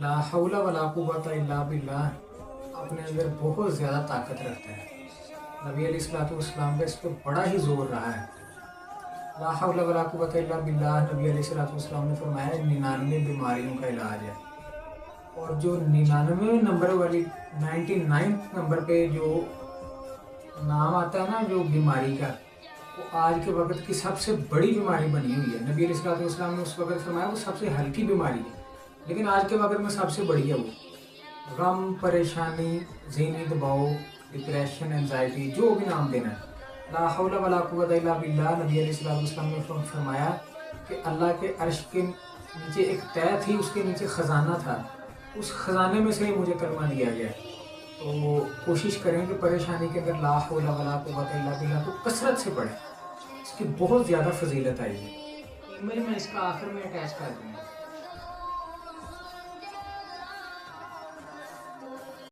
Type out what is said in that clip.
لا حول ولا قوت الا باللہ اپنے اندر بہت زیادہ طاقت رکھتا ہے۔ نبی علیہ الصلوۃ والسلام کا اس پہ بڑا ہی زور رہا ہے۔ لا حول ولا قوت الا باللہ نبی علیہ الصلوۃ والسلام نے فرمایا 99 بیماریوں کا علاج ہے، اور جو 99 نمبر والی 99 نمبر پہ جو نام آتا ہے نا جو بیماری کا، وہ آج کے وقت کی سب سے بڑی بیماری بنی ہوئی ہے۔ نبی علیہ الصلوۃ والسلام نے اس وقت فرمایا وہ سب سے ہلکی بیماری ہے، لیکن آج کے وقت میں سب سے بڑی ہے وہ غم، پریشانی، ذہنی دباؤ، ڈپریشن، انزائٹی، جو بھی نام دینا ہے۔ لا حول ولا قوت الا باللہ نبی علیہ الصلوۃ والسلام نے فرمایا کہ اللہ کے عرش کے نیچے ایک تہہ تھی، اس کے نیچے خزانہ تھا، اس خزانے میں سے ہی مجھے کلمہ دیا گیا۔ تو کوشش کریں کہ پریشانی کے اندر لا حول ولا قوت الا باللہ کو کثرت سے پڑھیں، اس کی بہت زیادہ فضیلت آئی ہے۔ ایمیل میں اس کا آخر میں اٹیچ کر دوں گا۔